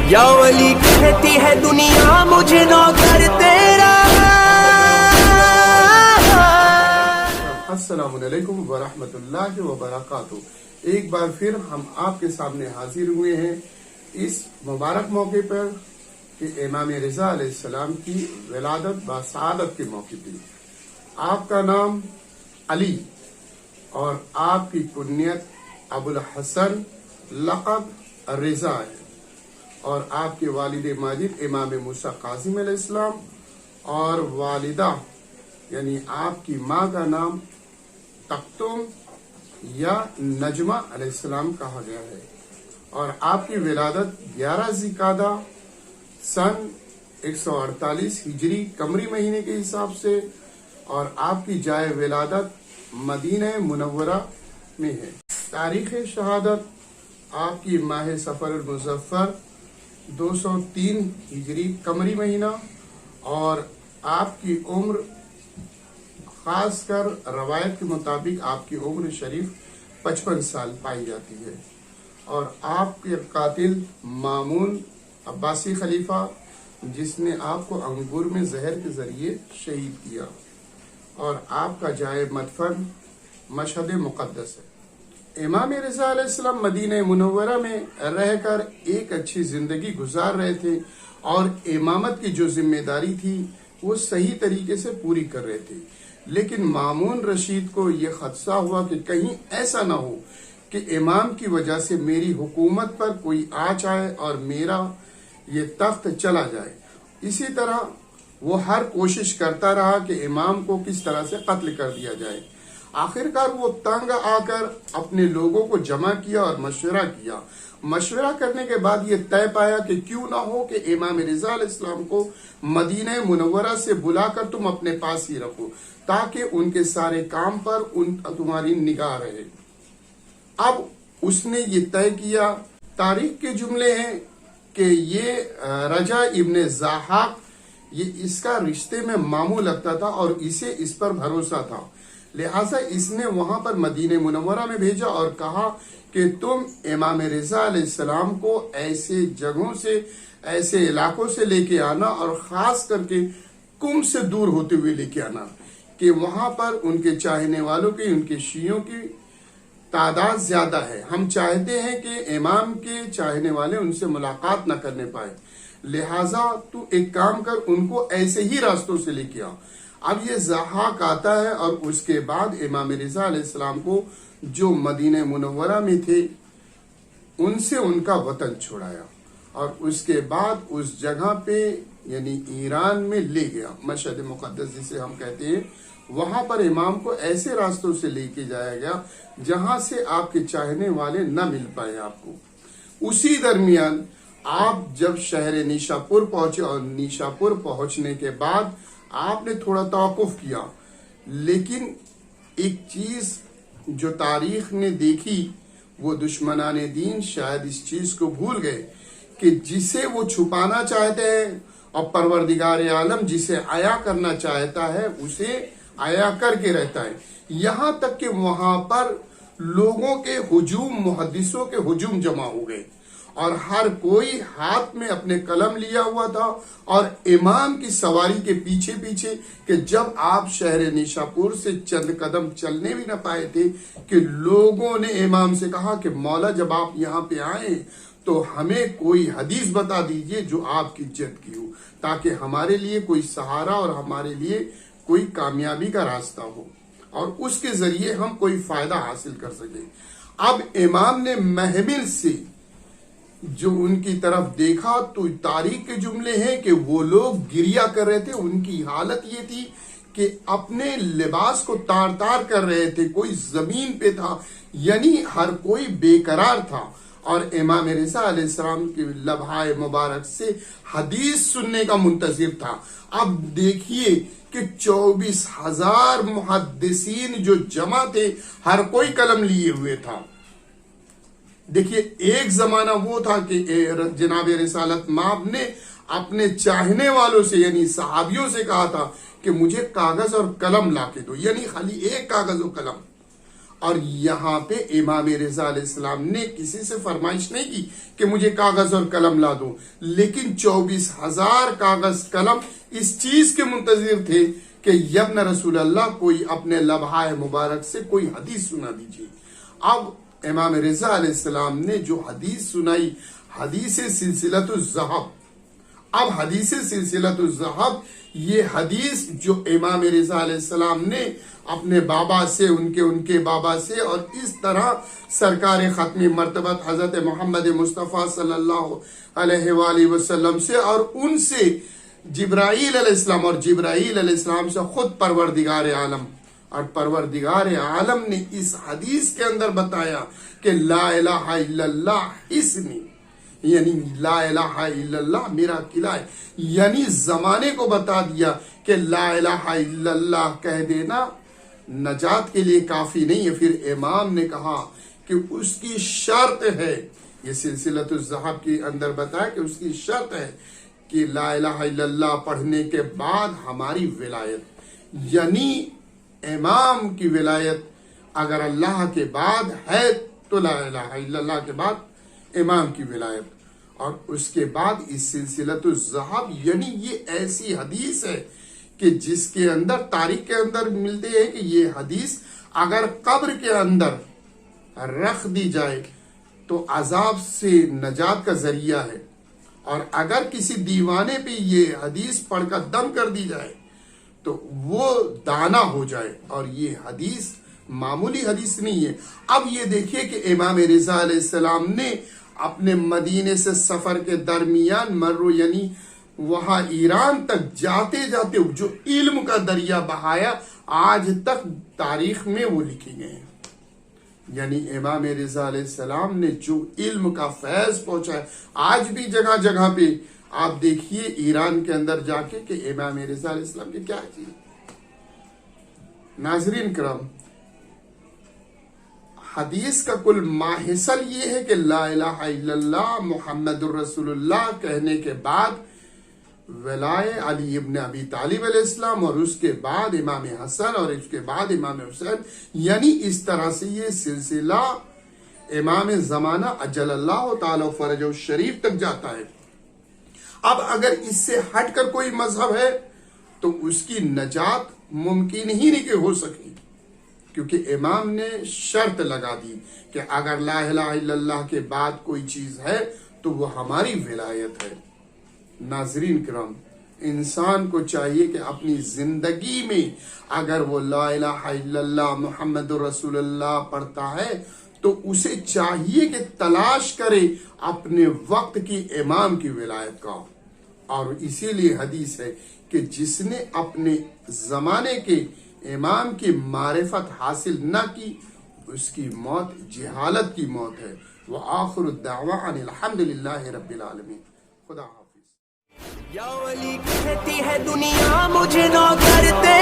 یا ولی کہتی ہے دنیا مجھے نوکر تیرا. السلام علیکم ورحمۃ اللہ وبرکاتہ. ایک بار پھر ہم آپ کے سامنے حاضر ہوئے ہیں اس مبارک موقع پر کہ امام رضا علیہ السلام کی ولادت بسعادت کے موقع پر. آپ کا نام علی اور آپ کی کنیت ابو الحسن لقب رضا ہے، اور آپ کے والد ماجد امام موسیٰ کاظم علیہ السلام اور والدہ یعنی آپ کی ماں کا نام تختم یا نجمہ علیہ السلام کہا گیا ہے. اور آپ کی ولادت 11 ذی-القعدہ سن 148 ہجری قمری مہینے کے حساب سے، اور آپ کی جائے ولادت مدینہ منورہ میں ہے. تاریخ شہادت آپ کی ماہ صفر المظفر 203 ہجری قمری مہینہ، اور آپ کی عمر خاص کر روایت کے مطابق آپ کی عمر شریف 55 سال پائی جاتی ہے. اور آپ کے قاتل مامون عباسی خلیفہ جس نے آپ کو انگور میں زہر کے ذریعے شہید کیا. اور آپ کا جائے مدفن مشہد مقدس ہے. امام رضا علیہ السلام مدینہ منورہ میں رہ کر ایک اچھی زندگی گزار رہے تھے، اور امامت کی جو ذمہ داری تھی وہ صحیح طریقے سے پوری کر رہے تھے. لیکن مامون رشید کو یہ خدشہ ہوا کہ کہیں ایسا نہ ہو کہ امام کی وجہ سے میری حکومت پر کوئی آنچ آئے اور میرا یہ تخت چلا جائے. اسی طرح وہ ہر کوشش کرتا رہا کہ امام کو کس طرح سے قتل کر دیا جائے. آخرکار وہ تنگ آ کر اپنے لوگوں کو جمع کیا اور مشورہ کیا. مشورہ کرنے کے بعد یہ طے پایا کہ کیوں نہ ہو کہ امام رضا علیہ السلام کو مدینہ منورہ سے بلا کر تم اپنے پاس ہی رکھو تاکہ ان کے سارے کام پر تمہاری نگاہ رہے. اب اس نے یہ طے کیا. تاریخ کے جملے ہیں کہ یہ رجا ابن ضحاک یہ اس کا رشتے میں ماموں لگتا تھا اور اسے اس پر بھروسہ تھا، لہٰذا اس نے وہاں پر مدینہ منورہ میں بھیجا اور کہا کہ تم امام رضا علیہ السلام کو ایسے جگہوں سے، ایسے علاقوں سے لے کے آنا، اور خاص کر کے قم سے دور ہوتے ہوئے لے کے آنا کہ وہاں پر ان کے چاہنے والوں کی، ان کے شیعوں کی تعداد زیادہ ہے. ہم چاہتے ہیں کہ امام کے چاہنے والے ان سے ملاقات نہ کرنے پائے، لہٰذا تو ایک کام کر، ان کو ایسے ہی راستوں سے لے کے آ. اب یہ ضحاک آتا ہے اور اس کے بعد امام رضا علیہ السلام کو جو مدینہ منورہ میں تھے ان سے ان کا وطن چھڑایا، اور اس کے بعد اس جگہ پہ یعنی ایران میں لے گیا، مشہد مقدس جسے ہم کہتے ہیں. وہاں پر امام کو ایسے راستوں سے لے کے جایا گیا جہاں سے آپ کے چاہنے والے نہ مل پائے آپ کو. اسی درمیان آپ جب شہر نیشاپور پہنچے، اور نیشاپور پہنچنے کے بعد آپ نے تھوڑا توقف کیا، لیکن ایک چیز جو تاریخ نے دیکھی وہ دشمنان دین شاید اس چیز کو بھول گئے کہ جسے وہ چھپانا چاہتے ہیں اور پروردگار عالم جسے عیا کرنا چاہتا ہے اسے عیا کر کے رہتا ہے. یہاں تک کہ وہاں پر لوگوں کے ہجوم، محدثوں کے ہجوم جمع ہو گئے، اور ہر کوئی ہاتھ میں اپنے قلم لیا ہوا تھا اور امام کی سواری کے پیچھے پیچھے، کہ جب آپ شہر نیشاپور سے چند قدم چلنے بھی نہ پائے تھے کہ لوگوں نے امام سے کہا کہ مولا جب آپ یہاں پہ آئیں تو ہمیں کوئی حدیث بتا دیجئے جو آپ کی جد کی ہو، تاکہ ہمارے لیے کوئی سہارا اور ہمارے لیے کوئی کامیابی کا راستہ ہو اور اس کے ذریعے ہم کوئی فائدہ حاصل کر سکیں. اب امام نے محمل سے جو ان کی طرف دیکھا تو تاریخ کے جملے ہیں کہ وہ لوگ گریا کر رہے تھے. ان کی حالت یہ تھی کہ اپنے لباس کو تار تار کر رہے تھے، کوئی زمین پہ تھا، یعنی ہر کوئی بے قرار تھا، اور امام رضا علیہ السلام کے لبھائے مبارک سے حدیث سننے کا منتظر تھا. اب دیکھیے کہ 24,000 محدثین جو جمع تھے، ہر کوئی قلم لیے ہوئے تھا. دیکھیے ایک زمانہ وہ تھا کہ جناب رسالت مآب نے اپنے چاہنے والوں سے یعنی صحابیوں سے کہا تھا کہ مجھے کاغذ اور قلم لا کے دو، یعنی خالی ایک کاغذ و قلم. اور یہاں پہ امام رضا علیہ السلام نے کسی سے فرمائش نہیں کی کہ مجھے کاغذ اور قلم لا دو، لیکن 24,000 کاغذ قلم اس چیز کے منتظر تھے کہ یبن رسول اللہ کوئی اپنے لبھائے مبارک سے کوئی حدیث سنا دیجیے۔ اب امام رضا علیہ السلام نے جو حدیث سنائی، حدیث سلسلۃ الذہب، اب حدیث سلسلۃ الذہب یہ حدیث جو امام رضا علیہ السلام نے اپنے بابا سے، ان کے بابا سے، اور اس طرح سرکار ختم مرتبت حضرت محمد مصطفیٰ صلی اللہ علیہ وآلہ وسلم سے، اور ان سے جبرائیل علیہ السلام، اور جبرائیل علیہ السلام سے خود پروردگار عالم، اور پروردگار عالم نے اس حدیث کے اندر بتایا کہ لا الہ الا اللہ حسنی، یعنی لا الہ الا اللہ میرا قلعہ ہے، یعنی زمانے کو بتا دیا کہ لا الہ الا اللہ کہہ دینا نجات کے لیے کافی نہیں ہے۔ پھر امام نے کہا کہ اس کی شرط ہے، یہ سلسلۃ الذہب کے اندر بتایا کہ اس کی شرط ہے کہ لا الہ الا اللہ پڑھنے کے بعد ہماری ولایت، یعنی امام کی ولایت اگر اللہ کے بعد ہے تو لا الہ الا اللہ کے بعد امام کی ولایت، اور اس کے بعد اس سلسلۃ الذہب، یعنی یہ ایسی حدیث ہے کہ جس کے اندر تاریخ کے اندر ملتے ہیں کہ یہ حدیث اگر قبر کے اندر رکھ دی جائے تو عذاب سے نجات کا ذریعہ ہے، اور اگر کسی دیوانے پہ یہ حدیث پڑھ کر دم کر دی جائے تو وہ دانا ہو جائے، اور یہ حدیث معمولی حدیث نہیں ہے۔ اب یہ دیکھیے کہ امام رضا علیہ السلام نے اپنے مدینے سے سفر کے درمیان مرو، یعنی وہاں ایران تک جاتے جاتے جو علم کا دریا بہایا، آج تک تاریخ میں وہ لکھے گئے ہیں۔ یعنی امام رضا علیہ السلام نے جو علم کا فیض پہنچایا، آج بھی جگہ جگہ پہ آپ دیکھیے ایران کے اندر جا کے کہ امام رضا علیہ السلام کی کیا چیز۔ ناظرین کرام، حدیث کا کل ماحصل یہ ہے کہ لا الہ الا اللہ محمد الرسول اللہ کہنے کے بعد ولائے علی ابن ابی طالب علیہ السلام، اور اس کے بعد امام حسن، اور اس کے بعد امام حسین، یعنی اس طرح سے یہ سلسلہ امام زمانہ اجل اللہ تعالی فرجہ الشریف تک جاتا ہے۔ اب اگر اس سے ہٹ کر کوئی مذہب ہے تو اس کی نجات ممکن ہی نہیں کہ ہو سکے، کیونکہ امام نے شرط لگا دی کہ اگر لا الہ الا اللہ کے بعد کوئی چیز ہے تو وہ ہماری ولایت ہے۔ ناظرین کرام، انسان کو چاہیے کہ اپنی زندگی میں اگر وہ لا الہ الا اللہ محمد رسول اللہ پڑھتا ہے تو اسے چاہیے کہ تلاش کرے اپنے وقت کی امام کی ولایت کا، اور اسی لیے حدیث ہے کہ جس نے اپنے زمانے کے امام کی معرفت حاصل نہ کی اس کی موت جہالت کی موت ہے۔ وآخر الدعوان الحمدللہ رب العالمین۔ خدا حافظ۔ یا ولی کہتی ہے دنیا مجھے نہ کرتے